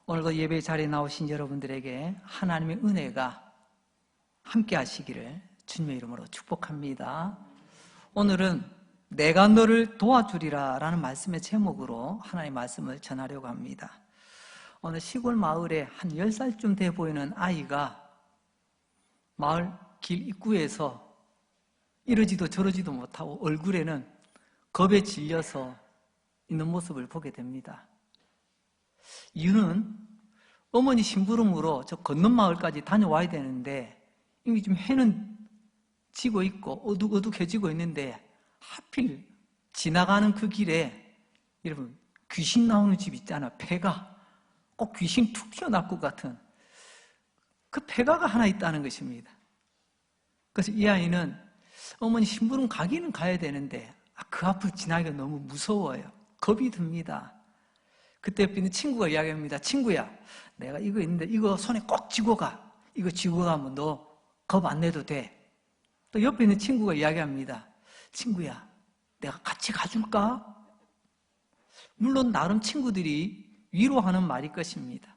오늘도 예배 자리에 나오신 여러분들에게 하나님의 은혜가 함께 하시기를 주님의 이름으로 축복합니다. 오늘은 내가 너를 도와주리라 라는 말씀의 제목으로 하나님의 말씀을 전하려고 합니다. 어느 시골 마을에 한 10살쯤 돼 보이는 아이가 마을 길 입구에서 이러지도 저러지도 못하고 얼굴에는 겁에 질려서 있는 모습을 보게 됩니다. 이유는 어머니 심부름으로 저 건넌 마을까지 다녀와야 되는데 이미 좀 해는 지고 있고 어둑어둑해지고 있는데 하필 지나가는 그 길에 여러분 귀신 나오는 집 있잖아. 폐가 꼭 귀신 툭 튀어나올 것 같은 그 폐가가 하나 있다는 것입니다. 그래서 이 아이는 어머니 심부름 가기는 가야 되는데 그 앞을 지나기가 너무 무서워요. 겁이 듭니다. 그때 옆에 있는 친구가 이야기합니다. 친구야, 내가 이거 있는데 이거 손에 꼭 쥐고 가. 이거 쥐고 가면 너 겁 안 내도 돼. 또 옆에 있는 친구가 이야기합니다. 친구야, 내가 같이 가줄까? 물론 나름 친구들이 위로하는 말일 것입니다.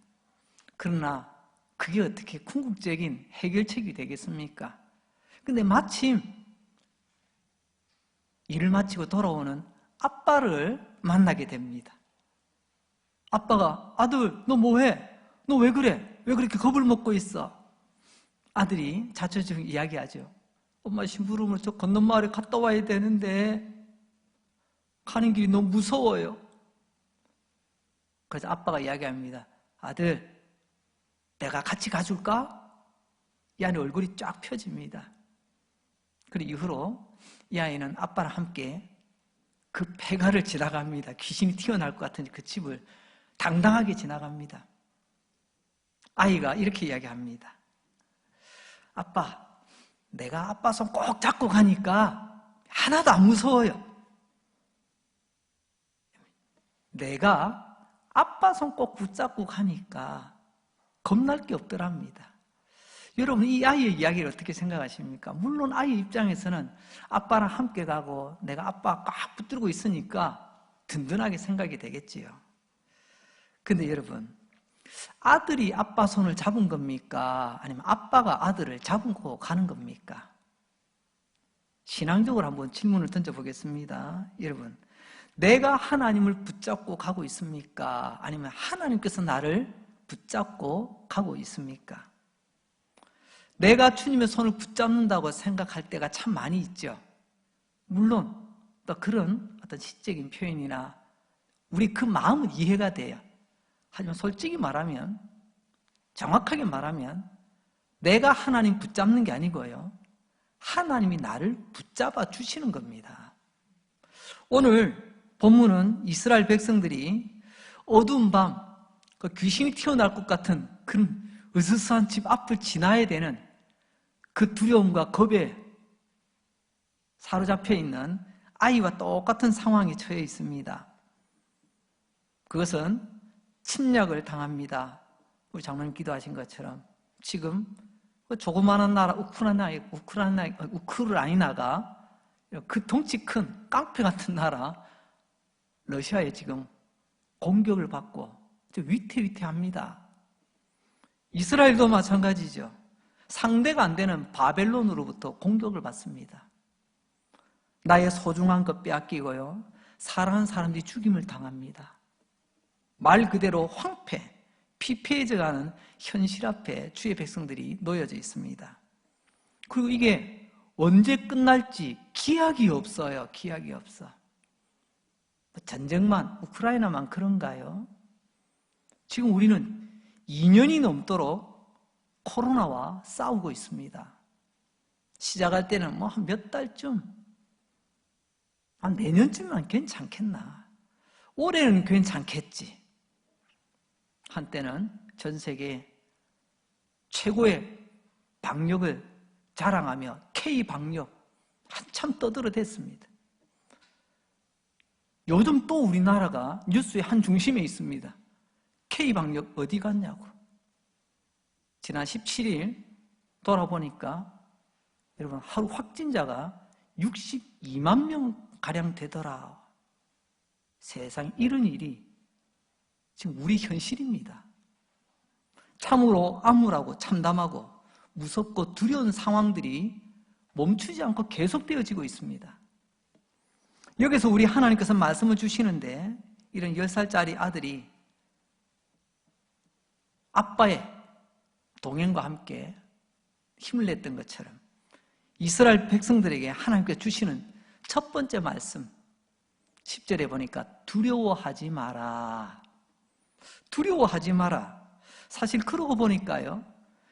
그러나 그게 어떻게 궁극적인 해결책이 되겠습니까? 근데 마침 일을 마치고 돌아오는 아빠를 만나게 됩니다. 아빠가 아들 너 뭐해? 너 왜 그래? 왜 그렇게 겁을 먹고 있어? 아들이 자초지종 이야기하죠. 엄마 심부름을 저 건넌 마을에 갔다 와야 되는데 가는 길이 너무 무서워요. 그래서 아빠가 이야기합니다. 아들 내가 같이 가줄까? 이 아이 얼굴이 쫙 펴집니다. 그리고 이후로 이 아이는 아빠랑 함께 그 폐가를 지나갑니다. 귀신이 튀어나올 것 같은 그 집을 당당하게 지나갑니다. 아이가 이렇게 이야기합니다. 아빠, 내가 아빠 손 꼭 잡고 가니까 하나도 안 무서워요. 내가 아빠 손 꼭 붙잡고 가니까 겁날 게 없더랍니다. 여러분 이 아이의 이야기를 어떻게 생각하십니까? 물론 아이 입장에서는 아빠랑 함께 가고 내가 아빠 꽉 붙들고 있으니까 든든하게 생각이 되겠지요. 근데 여러분 아들이 아빠 손을 잡은 겁니까? 아니면 아빠가 아들을 잡고 가는 겁니까? 신앙적으로 한번 질문을 던져보겠습니다. 여러분 내가 하나님을 붙잡고 가고 있습니까? 아니면 하나님께서 나를 붙잡고 가고 있습니까? 내가 주님의 손을 붙잡는다고 생각할 때가 참 많이 있죠. 물론 또 그런 어떤 시적인 표현이나 우리 그 마음은 이해가 돼요. 하지만 솔직히 말하면, 정확하게 말하면 내가 하나님 붙잡는 게 아니고요, 하나님이 나를 붙잡아 주시는 겁니다. 오늘 본문은 이스라엘 백성들이 어두운 밤 그 귀신이 튀어나올 것 같은 그런 으스스한 집 앞을 지나야 되는 그 두려움과 겁에 사로잡혀 있는 아이와 똑같은 상황에 처해 있습니다. 그것은 침략을 당합니다. 우리 장로님 기도하신 것처럼 지금 그 조그마한 나라 우크라이나가 그 덩치 큰 깡패 같은 나라 러시아에 지금 공격을 받고 위태위태합니다. 이스라엘도 마찬가지죠. 상대가 안 되는 바벨론으로부터 공격을 받습니다. 나의 소중한 것 빼앗기고요, 사랑하는 사람들이 죽임을 당합니다. 말 그대로 황폐, 피폐해져가는 현실 앞에 주의 백성들이 놓여져 있습니다. 그리고 이게 언제 끝날지 기약이 없어요. 기약이 없어. 전쟁만, 우크라이나만 그런가요? 지금 우리는 2년이 넘도록 코로나와 싸우고 있습니다. 시작할 때는 뭐 한 몇 달쯤, 내년쯤은 괜찮겠나, 올해는 괜찮겠지. 한때는 전 세계 최고의 방역을 자랑하며 K방역 한참 떠들어댔습니다. 요즘 또 우리나라가 뉴스의 한 중심에 있습니다. K방역 어디 갔냐고. 지난 17일 돌아보니까 여러분 하루 확진자가 62만 명가량 되더라. 세상 이런 일이 지금 우리 현실입니다. 참으로 암울하고 참담하고 무섭고 두려운 상황들이 멈추지 않고 계속되어지고 있습니다. 여기서 우리 하나님께서 말씀을 주시는데 이런 10살짜리 아들이 아빠의 동행과 함께 힘을 냈던 것처럼 이스라엘 백성들에게 하나님께서 주시는 첫 번째 말씀 10절에 보니까 두려워하지 마라. 두려워하지 마라. 사실 그러고 보니까요,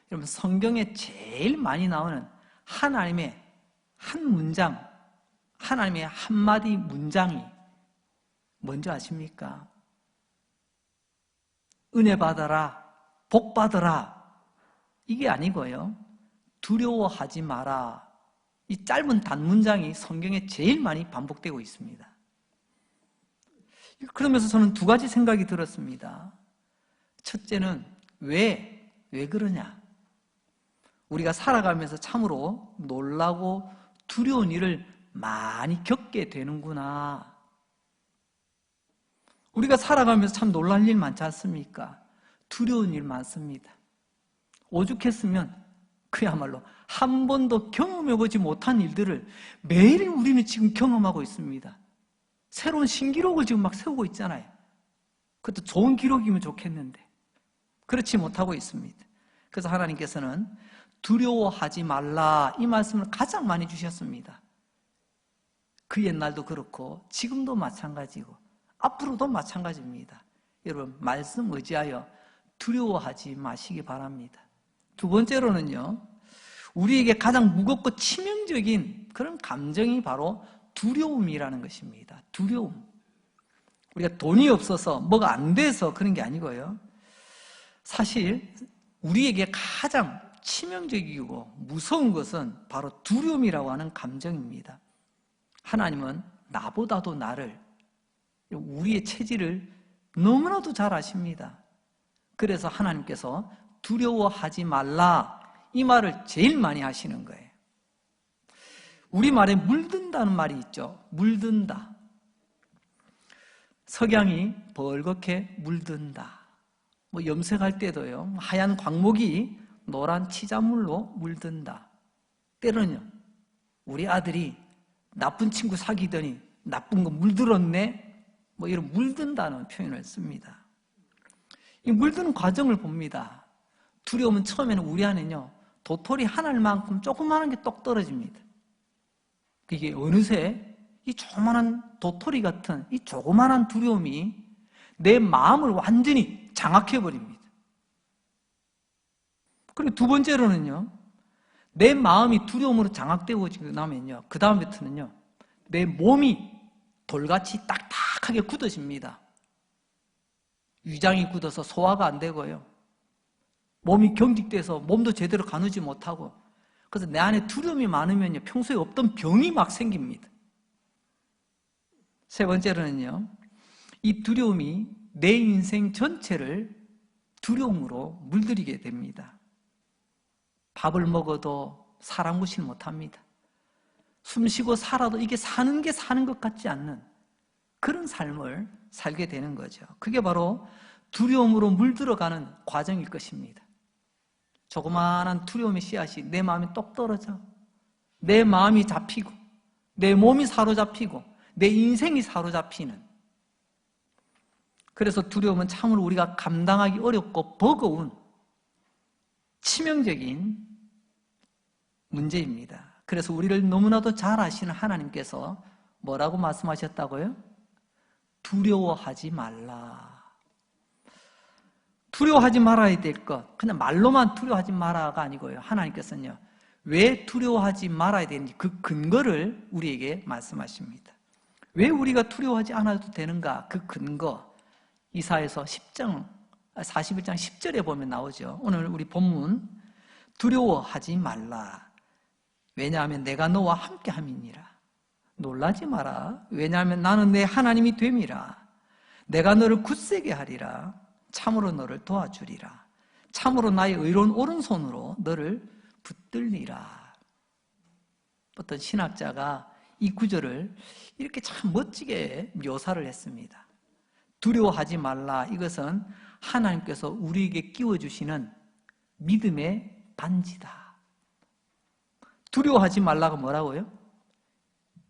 여러분 성경에 제일 많이 나오는 하나님의 한 문장, 하나님의 한마디 문장이 뭔지 아십니까? 은혜 받아라, 복 받아라, 이게 아니고요, 두려워하지 마라. 이 짧은 단문장이 성경에 제일 많이 반복되고 있습니다. 그러면서 저는 두 가지 생각이 들었습니다. 첫째는 왜 그러냐? 우리가 살아가면서 참으로 놀라고 두려운 일을 많이 겪게 되는구나. 우리가 살아가면서 참 놀랄 일 많지 않습니까? 두려운 일 많습니다. 오죽했으면 그야말로 한 번도 경험해보지 못한 일들을 매일 우리는 지금 경험하고 있습니다. 새로운 신기록을 지금 막 세우고 있잖아요. 그것도 좋은 기록이면 좋겠는데 그렇지 못하고 있습니다. 그래서 하나님께서는 두려워하지 말라, 이 말씀을 가장 많이 주셨습니다. 그 옛날도 그렇고 지금도 마찬가지고 앞으로도 마찬가지입니다. 여러분, 말씀 의지하여 두려워하지 마시기 바랍니다. 두 번째로는요, 우리에게 가장 무겁고 치명적인 그런 감정이 바로 두려움이라는 것입니다. 두려움. 우리가 돈이 없어서 뭐가 안 돼서 그런 게 아니고요, 사실 우리에게 가장 치명적이고 무서운 것은 바로 두려움이라고 하는 감정입니다. 하나님은 나보다도 나를, 우리의 체질을 너무나도 잘 아십니다. 그래서 하나님께서 두려워하지 말라, 이 말을 제일 많이 하시는 거예요. 우리말에 물든다는 말이 있죠. 물든다. 석양이 벌겋게 물든다. 염색할 때도요, 하얀 광목이 노란 치자물로 물든다. 때로는요, 우리 아들이 나쁜 친구 사귀더니 나쁜 거 물들었네, 이런 물든다는 표현을 씁니다. 이 물드는 과정을 봅니다. 두려움은 처음에는 우리 안에는요, 도토리 하늘만큼 조그마한 게 똑 떨어집니다. 이게 어느새 이 조그만한 도토리 같은 이 조그만한 두려움이 내 마음을 완전히 장악해버립니다. 그리고 두 번째로는요, 내 마음이 두려움으로 장악되고 나면요, 그 다음부터는요, 내 몸이 돌같이 딱딱하게 굳어집니다. 위장이 굳어서 소화가 안 되고요, 몸이 경직돼서 몸도 제대로 가누지 못하고, 그래서 내 안에 두려움이 많으면요, 평소에 없던 병이 막 생깁니다. 세 번째로는요, 이 두려움이 내 인생 전체를 두려움으로 물들이게 됩니다. 밥을 먹어도 사람 구실 못합니다. 숨 쉬고 살아도 이게 사는 게 사는 것 같지 않는 그런 삶을 살게 되는 거죠. 그게 바로 두려움으로 물들어가는 과정일 것입니다. 조그마한 두려움의 씨앗이 내 마음에 똑 떨어져 내 마음이 잡히고 내 몸이 사로잡히고 내 인생이 사로잡히는, 그래서 두려움은 참으로 우리가 감당하기 어렵고 버거운 치명적인 문제입니다. 그래서 우리를 너무나도 잘 아시는 하나님께서 뭐라고 말씀하셨다고요? 두려워하지 말라. 두려워하지 말아야 될 것, 그냥 말로만 두려워하지 마라가 아니고요, 하나님께서는요, 왜 두려워하지 말아야 되는지 그 근거를 우리에게 말씀하십니다. 왜 우리가 두려워하지 않아도 되는가, 그 근거, 이사야서 41장 10절에 보면 나오죠. 오늘 우리 본문, 두려워하지 말라. 왜냐하면 내가 너와 함께함이니라. 놀라지 마라. 왜냐하면 나는 내 하나님이 됨이라. 내가 너를 굳세게 하리라. 참으로 너를 도와주리라. 참으로 나의 의로운 오른손으로 너를 붙들리라. 어떤 신학자가 이 구절을 이렇게 참 멋지게 묘사를 했습니다. 두려워하지 말라. 이것은 하나님께서 우리에게 끼워주시는 믿음의 반지다. 두려워하지 말라고 뭐라고요?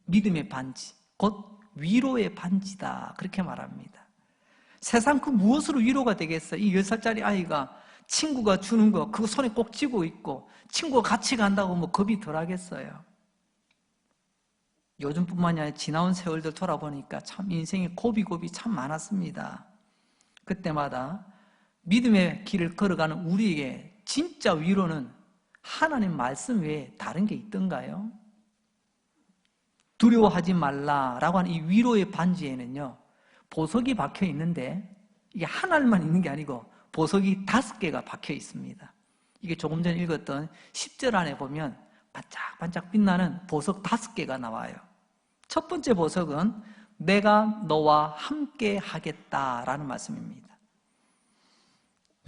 믿음의 반지, 곧 위로의 반지다. 그렇게 말합니다. 세상 그 무엇으로 위로가 되겠어요? 이 10살짜리 아이가 친구가 주는 거 그거 손에 꼭 쥐고 있고 친구가 같이 간다고 뭐 겁이 덜 하겠어요. 요즘뿐만이 아니라 지나온 세월들 돌아보니까 참 인생에 고비고비 참 많았습니다. 그때마다 믿음의 길을 걸어가는 우리에게 진짜 위로는 하나님 말씀 외에 다른 게 있던가요? 두려워하지 말라라고 하는 이 위로의 반지에는요, 보석이 박혀 있는데 이게 하나만 있는 게 아니고 보석이 5개가 박혀 있습니다. 이게 조금 전에 읽었던 10절 안에 보면 반짝반짝 빛나는 보석 5개가 나와요. 첫 번째 보석은 내가 너와 함께 하겠다라는 말씀입니다.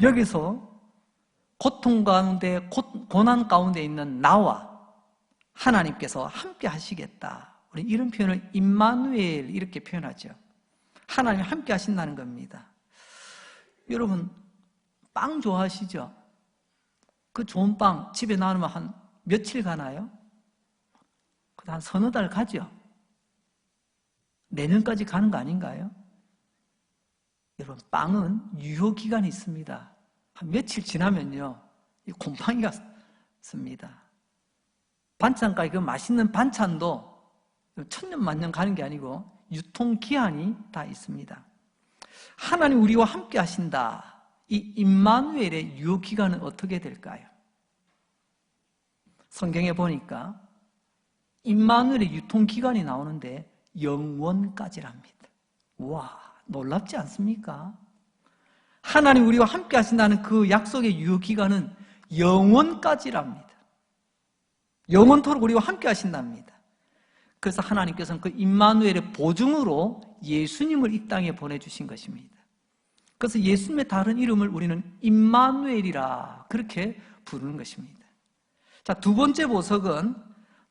여기서 고통 가운데, 고난 가운데 있는 나와 하나님께서 함께 하시겠다. 우리 이런 표현을 임마누엘 이렇게 표현하죠. 하나님이 함께 하신다는 겁니다. 여러분, 빵 좋아하시죠? 그 좋은 빵 집에 놔두면 한 며칠 가나요? 한 서너 달 가죠? 내년까지 가는 거 아닌가요? 여러분, 빵은 유효기간이 있습니다. 한 며칠 지나면요, 이 곰팡이가 씁니다. 반찬가게 그 맛있는 반찬도 천년만년 가는 게 아니고 유통기한이 다 있습니다. 하나님 우리와 함께 하신다. 이 임마누엘의 유효기간은 어떻게 될까요? 성경에 보니까 임마누엘의 유통기간이 나오는데 영원까지랍니다. 와, 놀랍지 않습니까? 하나님 우리와 함께 하신다는 그 약속의 유효기간은 영원까지랍니다. 영원토록 우리와 함께 하신답니다. 그래서 하나님께서는 그 임마누엘의 보증으로 예수님을 이 땅에 보내주신 것입니다. 그래서 예수님의 다른 이름을 우리는 임마누엘이라 그렇게 부르는 것입니다. 자, 두 번째 보석은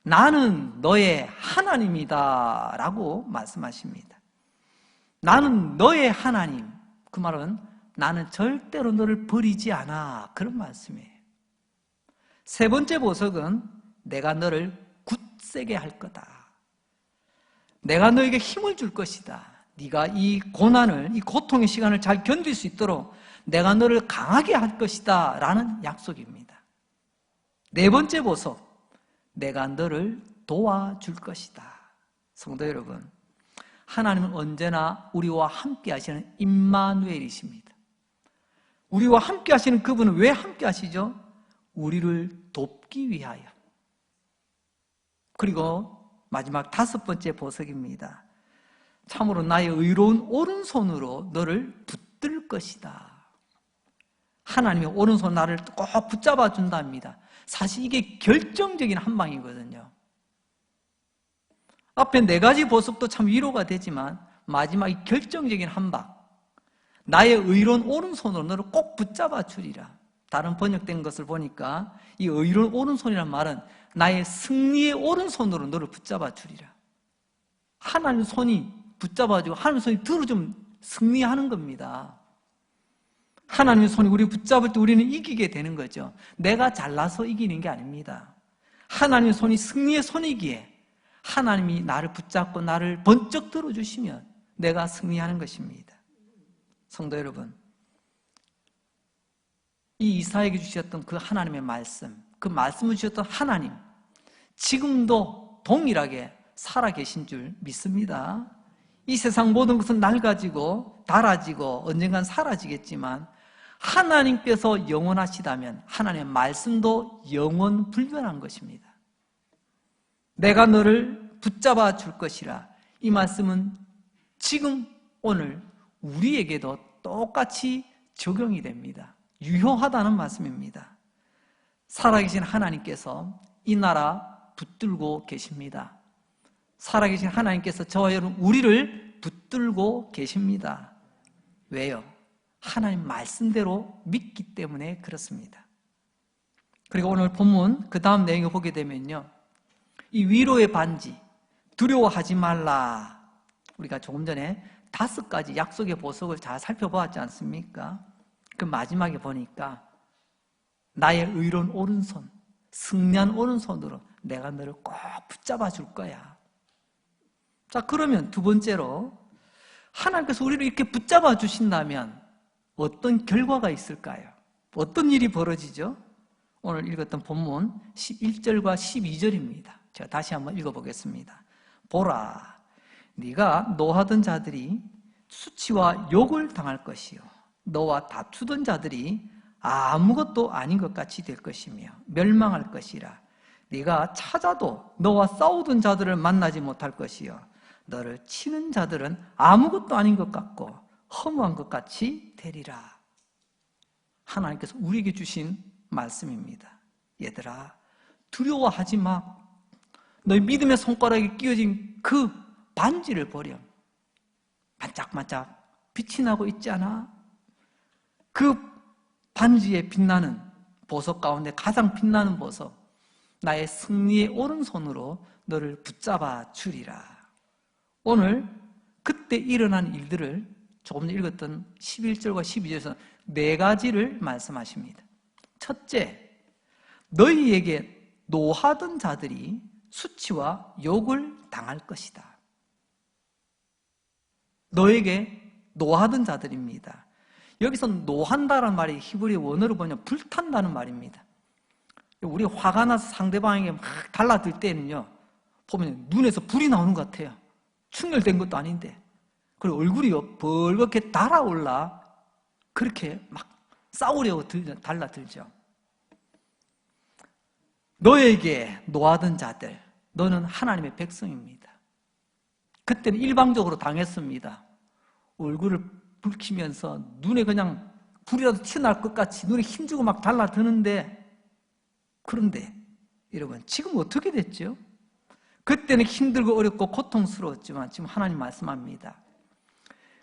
나는 너의 하나님이다 라고 말씀하십니다. 나는 너의 하나님, 그 말은 나는 절대로 너를 버리지 않아, 그런 말씀이에요. 세 번째 보석은 내가 너를 굳세게 할 거다. 내가 너에게 힘을 줄 것이다. 네가 이 고난을, 이 고통의 시간을 잘 견딜 수 있도록 내가 너를 강하게 할 것이다 라는 약속입니다. 네 번째 보석, 내가 너를 도와줄 것이다. 성도 여러분, 하나님은 언제나 우리와 함께 하시는 임마누엘이십니다. 우리와 함께 하시는 그분은 왜 함께 하시죠? 우리를 돕기 위하여. 그리고 마지막 5번째 보석입니다. 참으로 나의 의로운 오른손으로 너를 붙들 것이다. 하나님의 오른손 나를 꼭 붙잡아 준답니다. 사실 이게 결정적인 한 방이거든요. 앞에 4가지 보석도 참 위로가 되지만 마지막 이 결정적인 한 방, 나의 의로운 오른손으로 너를 꼭 붙잡아 주리라. 다른 번역된 것을 보니까 이 의로운 오른손이란 말은 나의 승리의 오른손으로 너를 붙잡아 주리라. 하나님 손이 붙잡아주고 하나님 손이 들어주면 승리하는 겁니다. 하나님의 손이 우리 붙잡을 때 우리는 이기게 되는 거죠. 내가 잘나서 이기는 게 아닙니다. 하나님의 손이 승리의 손이기에 하나님이 나를 붙잡고 나를 번쩍 들어주시면 내가 승리하는 것입니다. 성도 여러분, 이 이사야에게 주셨던 그 하나님의 말씀, 그 말씀을 주셨던 하나님, 지금도 동일하게 살아계신 줄 믿습니다. 이 세상 모든 것은 낡아지고 닳아지고 언젠간 사라지겠지만 하나님께서 영원하시다면 하나님의 말씀도 영원 불변한 것입니다. 내가 너를 붙잡아 줄 것이라. 이 말씀은 지금 오늘 우리에게도 똑같이 적용이 됩니다. 유효하다는 말씀입니다. 살아계신 하나님께서 이 나라 붙들고 계십니다. 살아계신 하나님께서 저와 여러분 우리를 붙들고 계십니다. 왜요? 하나님 말씀대로 믿기 때문에 그렇습니다. 그리고 오늘 본문 그 다음 내용을 보게 되면요, 이 위로의 반지, 두려워하지 말라. 우리가 조금 전에 5가지 약속의 보석을 잘 살펴보았지 않습니까? 그 마지막에 보니까 나의 의로운 오른손, 승리한 오른손으로 내가 너를 꼭 붙잡아 줄 거야. 자, 그러면 두 번째로 하나님께서 우리를 이렇게 붙잡아 주신다면 어떤 결과가 있을까요? 어떤 일이 벌어지죠? 오늘 읽었던 본문 11절과 12절입니다. 제가 다시 한번 읽어보겠습니다. 보라, 네가 노하던 자들이 수치와 욕을 당할 것이요 너와 다투던 자들이 아무것도 아닌 것 같이 될 것이며 멸망할 것이라. 네가 찾아도 너와 싸우던 자들을 만나지 못할 것이요 너를 치는 자들은 아무것도 아닌 것 같고 허무한 것 같이 되리라. 하나님께서 우리에게 주신 말씀입니다. 얘들아, 두려워하지 마. 너희 믿음의 손가락에 끼워진 그 반지를 보렴. 반짝반짝 빛이 나고 있지 않아? 그 반지에 빛나는 보석 가운데 가장 빛나는 보석, 나의 승리의 오른손으로 너를 붙잡아 주리라. 오늘 그때 일어난 일들을 조금 전에 읽었던 11절과 12절에서 네 가지를 말씀하십니다. 첫째, 너희에게 노하던 자들이 수치와 욕을 당할 것이다. 너에게 노하던 자들입니다. 여기서 노한다는 말이 히브리 원어로 보면 불탄다는 말입니다. 우리 화가 나서 상대방에게 막 달라들 때는요, 보면 눈에서 불이 나오는 것 같아요. 충혈된 것도 아닌데. 그리고 얼굴이 벌겋게 달아올라 그렇게 막 싸우려고 달라들죠. 너에게 노하던 자들, 너는 하나님의 백성입니다. 그때는 일방적으로 당했습니다. 얼굴을 붉히면서 눈에 그냥 불이라도 튀어나올 것 같이 눈에 힘주고 막 달라드는데, 그런데 여러분 지금 어떻게 됐죠? 그때는 힘들고 어렵고 고통스러웠지만 지금 하나님 말씀합니다.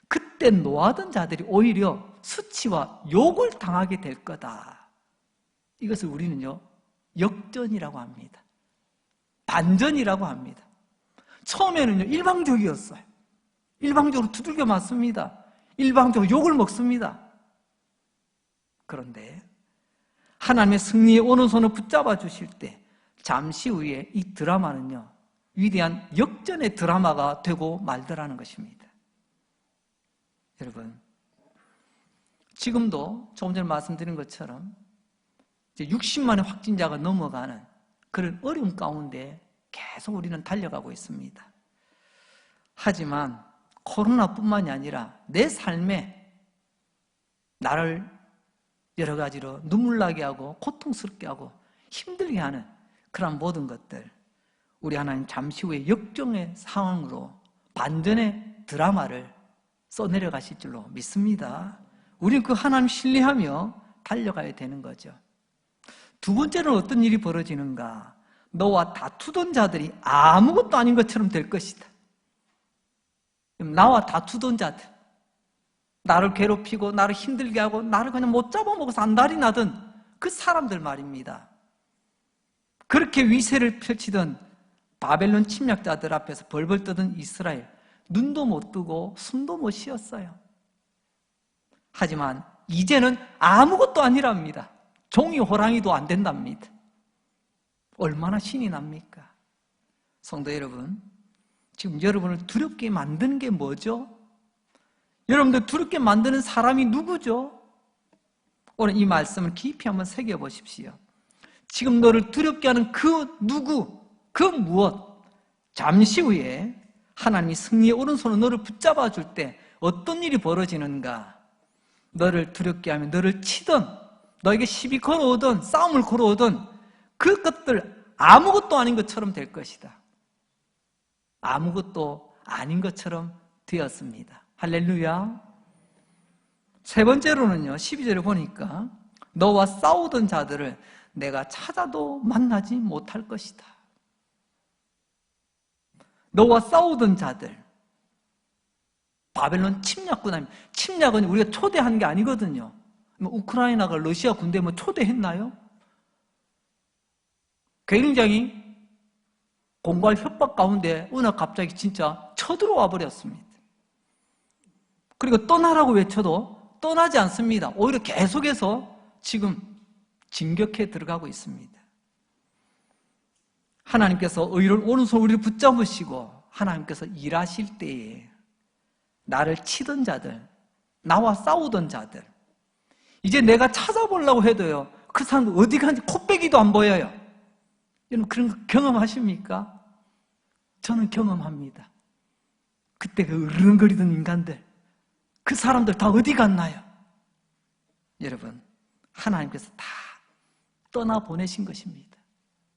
그때 노하던 자들이 오히려 수치와 욕을 당하게 될 거다. 이것을 우리는요 역전이라고 합니다. 반전이라고 합니다. 처음에는요 일방적이었어요. 일방적으로 두들겨 맞습니다. 일방적으로 욕을 먹습니다. 그런데 하나님의 승리의 오른손을 붙잡아 주실 때 잠시 후에 이 드라마는요 위대한 역전의 드라마가 되고 말더라는 것입니다. 여러분, 지금도 조금 전에 말씀드린 것처럼 이제 60만의 확진자가 넘어가는 그런 어려움 가운데 계속 우리는 달려가고 있습니다. 하지만 코로나뿐만이 아니라 내 삶에 나를 여러 가지로 눈물나게 하고 고통스럽게 하고 힘들게 하는 그런 모든 것들, 우리 하나님 잠시 후에 역정의 상황으로 반전의 드라마를 써내려 가실 줄로 믿습니다. 우리는 그 하나님 신뢰하며 달려가야 되는 거죠. 두 번째는 어떤 일이 벌어지는가? 너와 다투던 자들이 아무것도 아닌 것처럼 될 것이다. 나와 다투던 자들, 나를 괴롭히고 나를 힘들게 하고 나를 그냥 못 잡아먹어서 안달이 나던 그 사람들 말입니다. 그렇게 위세를 펼치던 바벨론 침략자들 앞에서 벌벌 떠던 이스라엘, 눈도 못 뜨고 숨도 못 쉬었어요. 하지만 이제는 아무것도 아니랍니다. 종이 호랑이도 안 된답니다. 얼마나 신이 납니까? 성도 여러분, 지금 여러분을 두렵게 만드는 게 뭐죠? 여러분들 두렵게 만드는 사람이 누구죠? 오늘 이 말씀을 깊이 한번 새겨보십시오. 지금 너를 두렵게 하는 그 누구, 그 무엇, 잠시 후에 하나님이 승리의 오른손으로 너를 붙잡아 줄 때 어떤 일이 벌어지는가? 너를 두렵게 하면 너를 치던, 너에게 시비 걸어오던, 싸움을 걸어오던 그것들 아무것도 아닌 것처럼 될 것이다. 아무것도 아닌 것처럼 되었습니다. 할렐루야. 세 번째로는요, 12절에 보니까 너와 싸우던 자들을 내가 찾아도 만나지 못할 것이다. 너와 싸우던 자들, 바벨론 침략군, 침략은 우리가 초대한 게 아니거든요. 우크라이나가 러시아 군대 초대했나요? 굉장히 공갈 협박 가운데 어느 날 갑자기 진짜 쳐들어와 버렸습니다. 그리고 떠나라고 외쳐도 떠나지 않습니다. 오히려 계속해서 지금 진격해 들어가고 있습니다. 하나님께서 의를 오른손 우리를 붙잡으시고 하나님께서 일하실 때에 나를 치던 자들, 나와 싸우던 자들, 이제 내가 찾아보려고 해도요, 그 사람 어디 간지 코빼기도 안 보여요. 여러분 그런 거 경험하십니까? 저는 경험합니다. 그때 그 으르렁거리던 인간들, 그 사람들 다 어디 갔나요? 여러분, 하나님께서 다 떠나보내신 것입니다.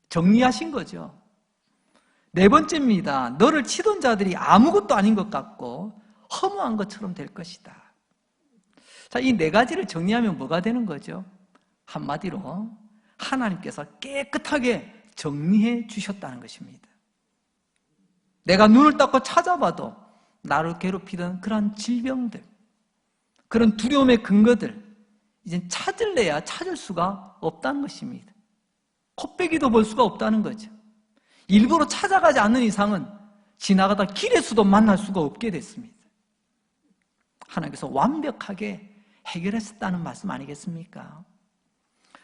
정리하신 거죠. 네 번째입니다. 너를 치던 자들이 아무것도 아닌 것 같고 허무한 것처럼 될 것이다. 자, 이 네 가지를 정리하면 뭐가 되는 거죠? 한마디로 하나님께서 깨끗하게 정리해 주셨다는 것입니다. 내가 눈을 닦고 찾아봐도 나를 괴롭히던 그런 질병들, 그런 두려움의 근거들, 이젠 찾을래야 찾을 수가 없다는 것입니다. 코빼기도 볼 수가 없다는 거죠. 일부러 찾아가지 않는 이상은 지나가다 길에서도 만날 수가 없게 됐습니다. 하나님께서 완벽하게 해결했다는 말씀 아니겠습니까?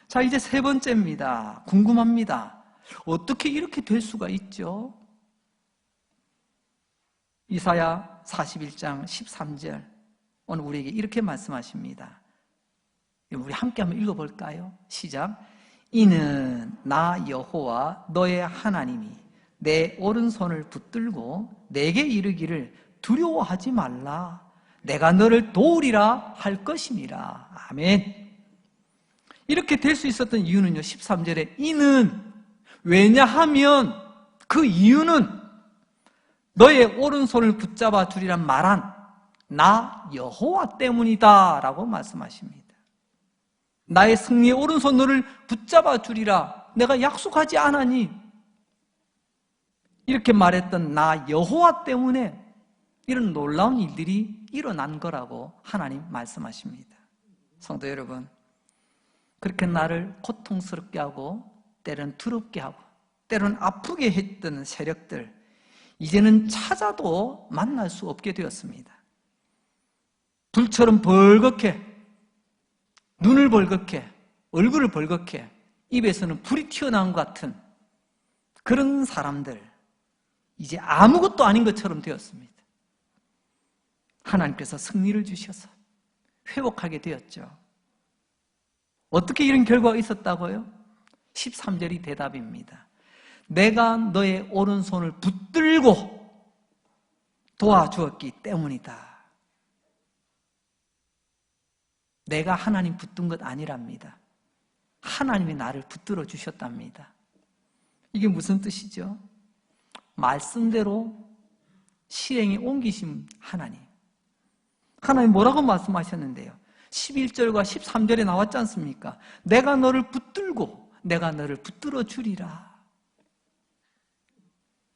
자, 이제 세 번째입니다. 궁금합니다. 어떻게 이렇게 될 수가 있죠? 이사야 41장 13절 오늘 우리에게 이렇게 말씀하십니다. 우리 함께 한번 읽어볼까요? 시작. 이는 나 여호와 너의 하나님이 내 오른손을 붙들고 내게 이르기를 두려워하지 말라. 내가 너를 도우리라 할 것임이라. 아멘. 이렇게 될 수 있었던 이유는요, 13절에 이는, 왜냐하면 그 이유는 너의 오른손을 붙잡아 주리란 말한 나 여호와 때문이다 라고 말씀하십니다. 나의 승리의 오른손 너를 붙잡아 주리라 내가 약속하지 않았니? 이렇게 말했던 나 여호와 때문에 이런 놀라운 일들이 일어난 거라고 하나님 말씀하십니다. 성도 여러분, 그렇게 나를 고통스럽게 하고 때로는 두렵게 하고 때로는 아프게 했던 세력들, 이제는 찾아도 만날 수 없게 되었습니다. 불처럼 벌겋게, 눈을 벌겋게, 얼굴을 벌겋게, 입에서는 불이 튀어나온 것 같은 그런 사람들, 이제 아무것도 아닌 것처럼 되었습니다. 하나님께서 승리를 주셔서 회복하게 되었죠. 어떻게 이런 결과가 있었다고요? 13절이 대답입니다. 내가 너의 오른손을 붙들고 도와주었기 때문이다. 내가 하나님 붙든 것 아니랍니다. 하나님이 나를 붙들어 주셨답니다. 이게 무슨 뜻이죠? 말씀대로 실행에 옮기신 하나님. 하나님 뭐라고 말씀하셨는데요? 11절과 13절에 나왔지 않습니까? 내가 너를 붙들고 내가 너를 붙들어 주리라.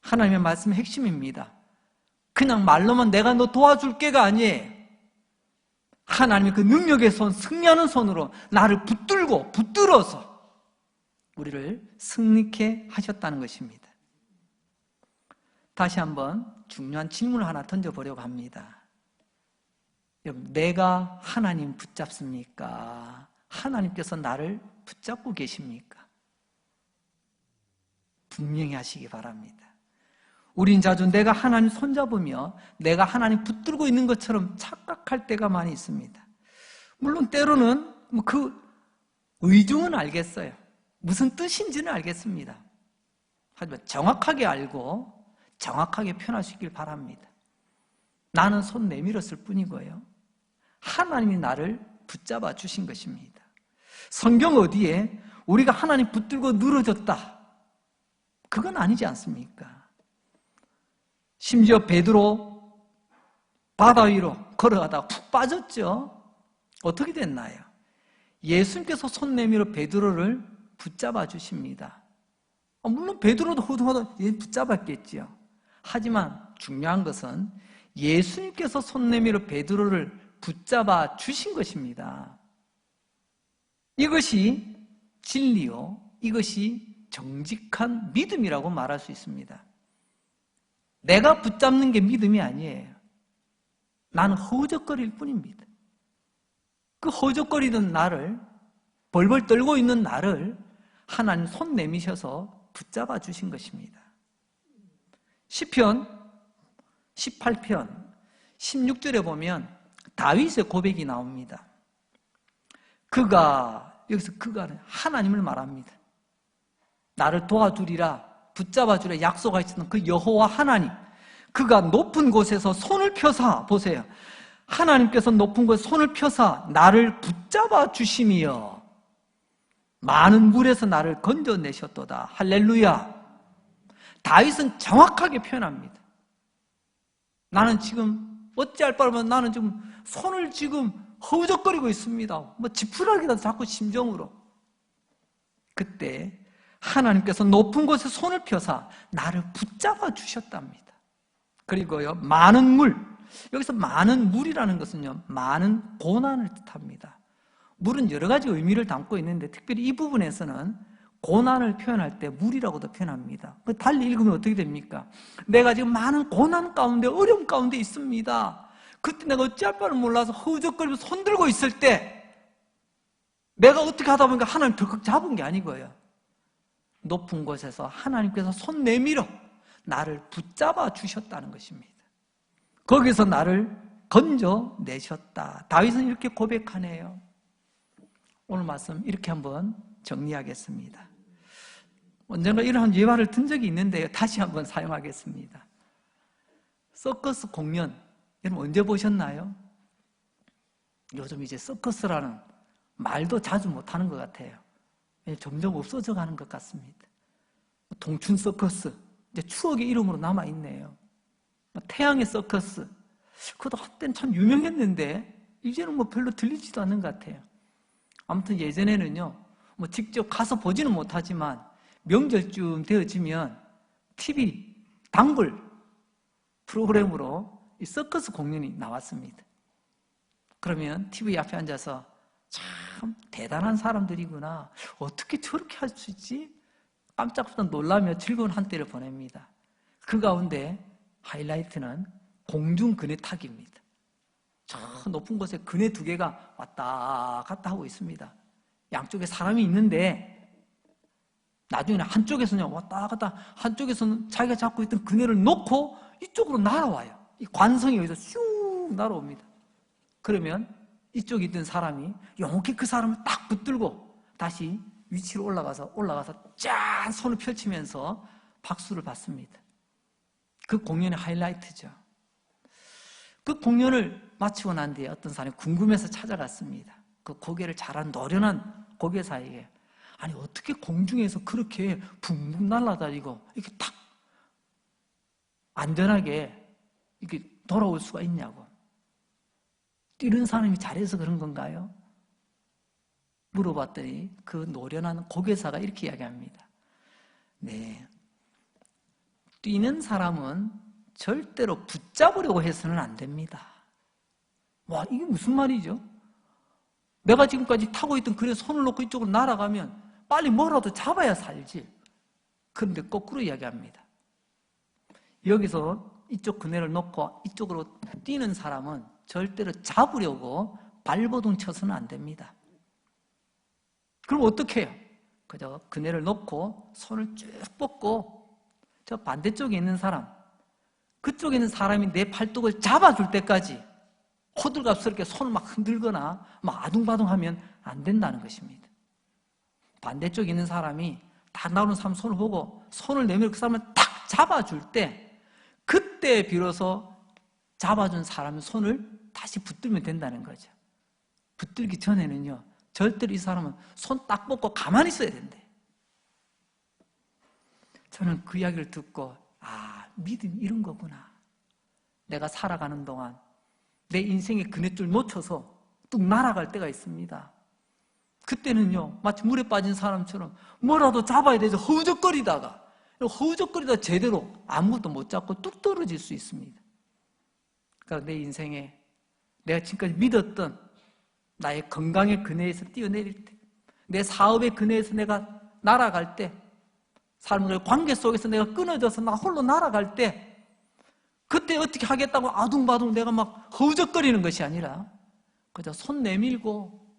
하나님의 말씀의 핵심입니다. 그냥 말로만 내가 너 도와줄게가 아니에요. 하나님의 그 능력의 손, 승리하는 손으로 나를 붙들고 붙들어서 우리를 승리케 하셨다는 것입니다. 다시 한번 중요한 질문을 하나 던져보려고 합니다. 여러분, 내가 하나님 붙잡습니까? 하나님께서 나를 붙잡고 계십니까? 분명히 하시기 바랍니다. 우린 자주 내가 하나님 손잡으며 내가 하나님 붙들고 있는 것처럼 착각할 때가 많이 있습니다. 물론 때로는 그 의중은 알겠어요. 무슨 뜻인지는 알겠습니다. 하지만 정확하게 알고 정확하게 표현할 수 있길 바랍니다. 나는 손 내밀었을 뿐이고요. 하나님이 나를 붙잡아 주신 것입니다. 성경 어디에 우리가 하나님 붙들고 늘어졌다, 그건 아니지 않습니까? 심지어 베드로 바다 위로 걸어가다가 푹 빠졌죠. 어떻게 됐나요? 예수님께서 손 내밀어 베드로를 붙잡아 주십니다. 물론 베드로도 허둥허둥 붙잡았겠지요. 하지만 중요한 것은 예수님께서 손 내밀어 베드로를 붙잡아 주신 것입니다. 이것이 진리요, 이것이 정직한 믿음이라고 말할 수 있습니다. 내가 붙잡는 게 믿음이 아니에요. 나는 허우적거릴 뿐입니다. 그 허우적거리던 나를 벌벌 떨고 있는 나를 하나님 손 내미셔서 붙잡아 주신 것입니다. 시편 18편 16절에 보면 다윗의 고백이 나옵니다. 여기서 그가 하나님을 말합니다. 나를 도와주리라, 붙잡아 주리라 약속하셨던 그 여호와 하나님, 그가 높은 곳에서 손을 펴사, 보세요, 하나님께서 높은 곳에 손을 펴사 나를 붙잡아 주심이여 많은 물에서 나를 건져내셨도다. 할렐루야. 다윗은 정확하게 표현합니다. 나는 지금 어찌할 바라면 나는 지금 손을 지금 허우적거리고 있습니다. 뭐 지푸라기라도 자꾸 심정으로. 그때 하나님께서 높은 곳에 손을 펴사 나를 붙잡아 주셨답니다. 그리고요, 많은 물, 여기서 많은 물이라는 것은요, 많은 고난을 뜻합니다. 물은 여러 가지 의미를 담고 있는데 특별히 이 부분에서는 고난을 표현할 때 물이라고도 표현합니다. 달리 읽으면 어떻게 됩니까? 내가 지금 많은 고난 가운데, 어려움 가운데 있습니다. 그때 내가 어찌할 바를 몰라서 허우적거리면서 손 들고 있을 때 내가 어떻게 하다 보니까 하나님 덜컥 잡은 게 아니고요, 높은 곳에서 하나님께서 손 내밀어 나를 붙잡아 주셨다는 것입니다. 거기서 나를 건져내셨다. 다윗은 이렇게 고백하네요. 오늘 말씀 이렇게 한번 정리하겠습니다. 언젠가 이러한 예화를 든 적이 있는데요, 다시 한번 사용하겠습니다. 서커스 공연, 여러분 언제 보셨나요? 요즘 이제 서커스라는 말도 자주 못하는 것 같아요. 점점 없어져 가는 것 같습니다. 동춘 서커스, 이제 추억의 이름으로 남아있네요. 태양의 서커스, 그것도 한때는 참 유명했는데 이제는 뭐 별로 들리지도 않는 것 같아요. 아무튼 예전에는요, 뭐 직접 가서 보지는 못하지만 명절쯤 되어지면 TV 단골 프로그램으로 이 서커스 공연이 나왔습니다. 그러면 TV 앞에 앉아서 참 대단한 사람들이구나, 어떻게 저렇게 할 수 있지? 깜짝깜짝 놀라며 즐거운 한때를 보냅니다. 그 가운데 하이라이트는 공중 그네 타기입니다. 저 높은 곳에 그네 두 개가 왔다 갔다 하고 있습니다. 양쪽에 사람이 있는데 나중에는 한쪽에서는 왔다 갔다, 한쪽에서는 자기가 잡고 있던 그네를 놓고 이쪽으로 날아와요. 이 관성이 여기서 슉 날아옵니다. 그러면 이쪽에 있던 사람이 용케 그 사람을 딱 붙들고 다시 위치로 올라가서 짠 손을 펼치면서 박수를 받습니다. 그 공연의 하이라이트죠. 그 공연을 마치고 난 뒤에 어떤 사람이 궁금해서 찾아갔습니다. 그 고개를 잘한 노련한 고개사에게, 아니 어떻게 공중에서 그렇게 붕붕 날아다니고 이렇게 딱 안전하게 이렇게 돌아올 수가 있냐고. 뛰는 사람이 잘해서 그런 건가요? 물어봤더니 그 노련한 고개사가 이렇게 이야기합니다. 네, 뛰는 사람은 절대로 붙잡으려고 해서는 안 됩니다. 와, 이게 무슨 말이죠? 내가 지금까지 타고 있던 그네 손을 놓고 이쪽으로 날아가면 빨리 뭐라도 잡아야 살지. 그런데 거꾸로 이야기합니다. 여기서 이쪽 그네를 놓고 이쪽으로 뛰는 사람은 절대로 잡으려고 발버둥 쳐서는 안 됩니다. 그럼 어떻게 해요? 그저 그네를 놓고 손을 쭉 뻗고 저 반대쪽에 있는 사람, 그쪽에 있는 사람이 내 팔뚝을 잡아줄 때까지 호들갑스럽게 손을 막 흔들거나 막 아둥바둥하면 안 된다는 것입니다. 반대쪽에 있는 사람이 다 나오는 사람 손을 보고 손을 내밀어 그 사람을 탁 잡아줄 때, 그때 비로소 잡아준 사람의 손을 다시 붙들면 된다는 거죠. 붙들기 전에는요, 절대로 이 사람은 손 딱 뻗고 가만히 있어야 된대. 저는 그 이야기를 듣고, 아, 믿음이 이런 거구나. 내가 살아가는 동안 내 인생의 그네줄 놓쳐서 뚝 날아갈 때가 있습니다. 그때는요, 마치 물에 빠진 사람처럼 뭐라도 잡아야 돼서 허우적거리다가 제대로 아무것도 못 잡고 뚝 떨어질 수 있습니다. 그러니까 내 인생에 내가 지금까지 믿었던 나의 건강의 그네에서 뛰어내릴 때, 내 사업의 그네에서 내가 날아갈 때, 사람과의 관계 속에서 내가 끊어져서 나 홀로 날아갈 때, 그때 어떻게 하겠다고 아둥바둥 내가 막 허우적거리는 것이 아니라 그저 손 내밀고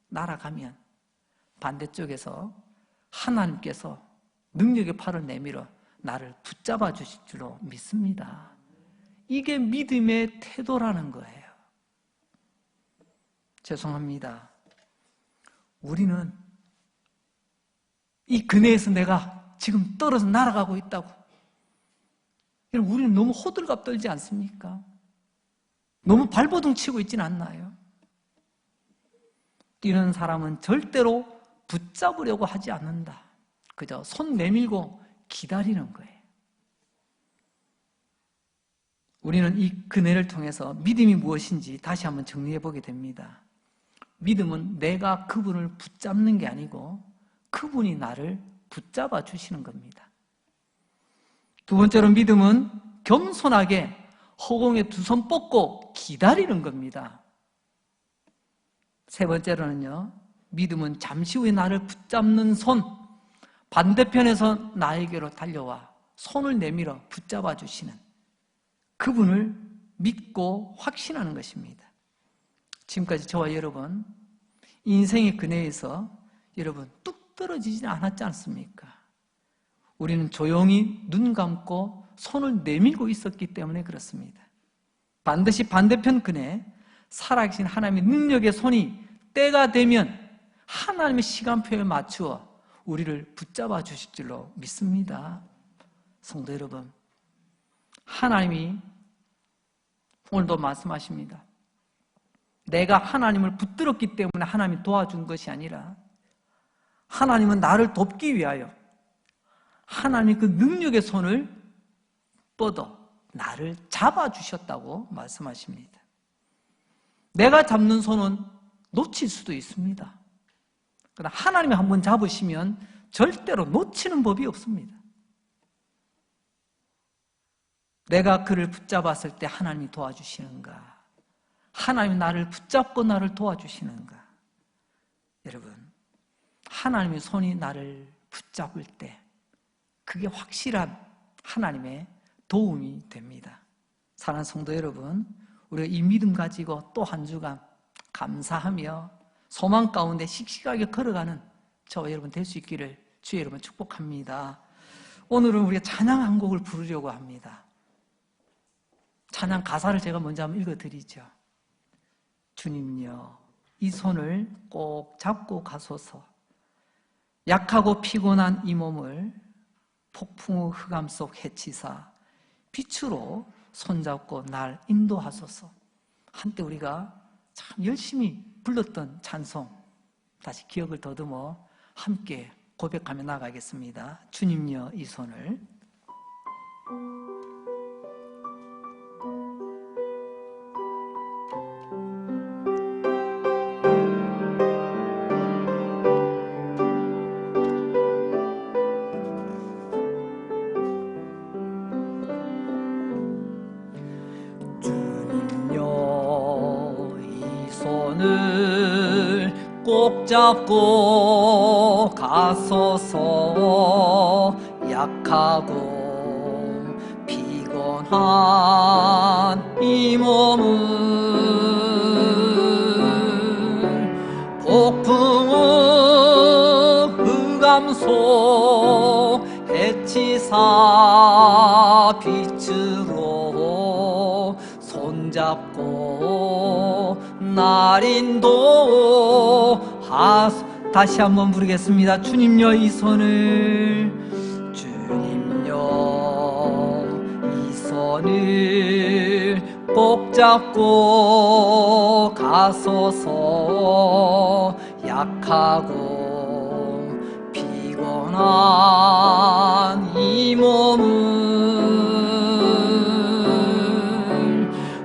날아가면 반대쪽에서 하나님께서 능력의 팔을 내밀어 나를 붙잡아 주실 줄로 믿습니다. 이게 믿음의 태도라는 거예요. 죄송합니다. 우리는 이 그네에서 내가 지금 떨어져 날아가고 있다고. 우리는 너무 호들갑 떨지 않습니까? 너무 발버둥 치고 있지는 않나요? 뛰는 사람은 절대로 붙잡으려고 하지 않는다. 그저 손 내밀고 기다리는 거예요. 우리는 이 그네를 통해서 믿음이 무엇인지 다시 한번 정리해 보게 됩니다. 믿음은 내가 그분을 붙잡는 게 아니고 그분이 나를 붙잡아 주시는 겁니다. 두 번째로 믿음은 겸손하게 허공에 두 손 뻗고 기다리는 겁니다. 세 번째로는요, 믿음은 잠시 후에 나를 붙잡는 손, 반대편에서 나에게로 달려와 손을 내밀어 붙잡아 주시는 그분을 믿고 확신하는 것입니다. 지금까지 저와 여러분 인생의 그네에서 여러분 뚝 떨어지지 않았지 않습니까? 우리는 조용히 눈 감고 손을 내밀고 있었기 때문에 그렇습니다. 반드시 반대편 그네, 살아계신 하나님의 능력의 손이 때가 되면 하나님의 시간표에 맞추어 우리를 붙잡아 주실 줄로 믿습니다. 성도 여러분, 하나님이 오늘도 말씀하십니다. 내가 하나님을 붙들었기 때문에 하나님이 도와준 것이 아니라 하나님은 나를 돕기 위하여 하나님의 그 능력의 손을 뻗어 나를 잡아주셨다고 말씀하십니다. 내가 잡는 손은 놓칠 수도 있습니다. 그러나 하나님이 한번 잡으시면 절대로 놓치는 법이 없습니다. 내가 그를 붙잡았을 때 하나님이 도와주시는가? 하나님이 나를 붙잡고 나를 도와주시는가? 여러분, 하나님의 손이 나를 붙잡을 때 그게 확실한 하나님의 도움이 됩니다. 사랑하는 성도 여러분, 우리가 이 믿음 가지고 또 한 주간 감사하며 소망 가운데 씩씩하게 걸어가는 저와 여러분 될 수 있기를 주의 여러분 축복합니다. 오늘은 우리가 찬양 한 곡을 부르려고 합니다. 찬양 가사를 제가 먼저 한번 읽어드리죠. 주님요, 이 손을 꼭 잡고 가소서. 약하고 피곤한 이 몸을 폭풍의 흑암 속 해치사 빛으로 손잡고 날 인도하소서. 한때 우리가 참 열심히 불렀던 찬송 다시 기억을 더듬어 함께 고백하며 나가겠습니다. 주님요, 이 손을. 꼭 잡고 가소서. 약하고 피곤한 이 몸은 폭풍의 흑암 속 해치사 빛으로 손잡고 날 인도하소서. 다시 한번 부르겠습니다. 주님여, 이 손을. 주님여, 이 손을 꼭 잡고 가소서. 약하고 피곤한 이 몸은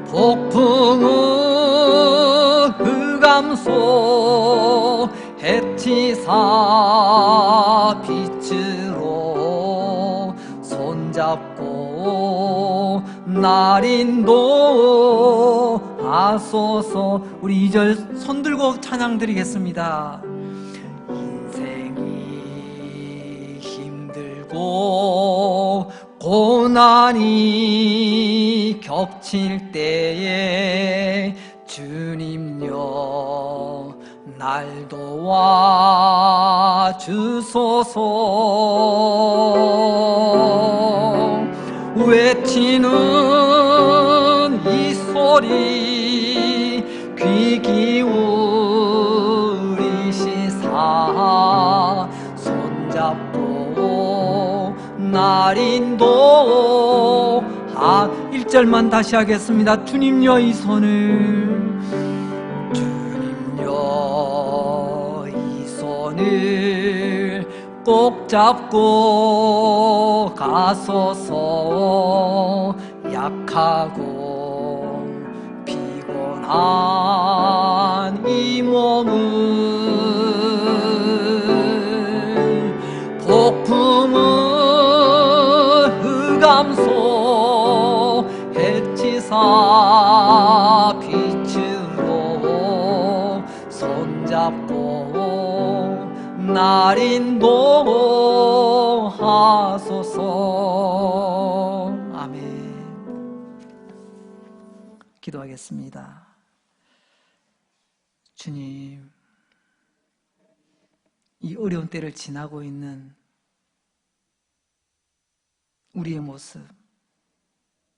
폭풍의 흑암 속 해치사 빛으로 손잡고 날 인도하소서. 우리 2절 손들고 찬양 드리겠습니다. 인생이 힘들고 고난이 겹칠 때에 주님여, 날 도와 주소서. 외치는 이 소리 귀 기울이시사 손잡고 날 인도. 1절만 다시 하겠습니다. 주님여 이 손을, 주님여 이 손을 꼭 잡고 가소서. 약하고 피곤한 이 몸을 폭풍은 흑암소 해치사 빛으로 손잡고 날 인도하소서. 아멘. 기도하겠습니다. 주님, 이 어려운 때를 지나고 있는 우리의 모습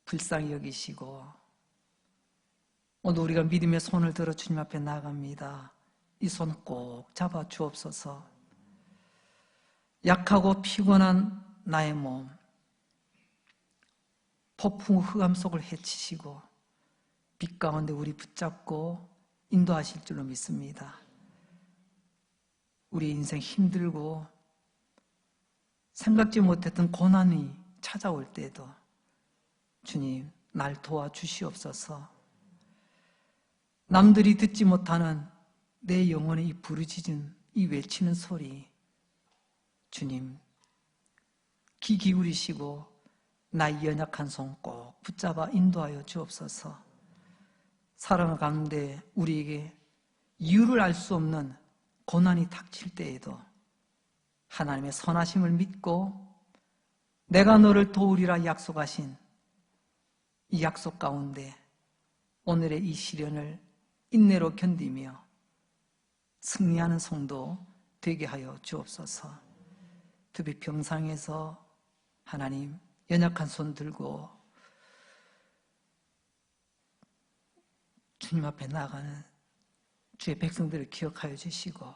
불쌍히 여기시고, 오늘 우리가 믿음의 손을 들어 주님 앞에 나아갑니다. 이 손 꼭 잡아 주옵소서. 약하고 피곤한 나의 몸, 폭풍 흑암 속을 헤치시고 빛 가운데 우리 붙잡고 인도하실 줄로 믿습니다. 우리 인생 힘들고 생각지 못했던 고난이 찾아올 때에도 주님, 날 도와주시옵소서. 남들이 듣지 못하는 내 영혼의 이 부르짖은, 이 외치는 소리, 주님, 귀 기울이시고 나의 연약한 손 꼭 붙잡아 인도하여 주옵소서. 사랑 가운데 우리에게 이유를 알 수 없는 고난이 닥칠 때에도 하나님의 선하심을 믿고 내가 너를 도우리라 약속하신 이 약속 가운데 오늘의 이 시련을 인내로 견디며 승리하는 성도 되게 하여 주옵소서. 특히 병상에서 하나님 연약한 손 들고 주님 앞에 나아가는 주의 백성들을 기억하여 주시고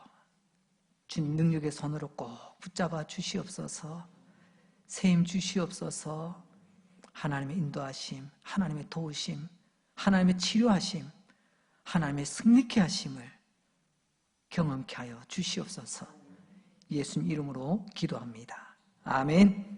주님 능력의 손으로 꼭 붙잡아 주시옵소서. 세임 주시옵소서. 하나님의 인도하심, 하나님의 도우심, 하나님의 치료하심, 하나님의 승리케 하심을 경험케 하여 주시옵소서. 예수님 이름으로 기도합니다. 아멘.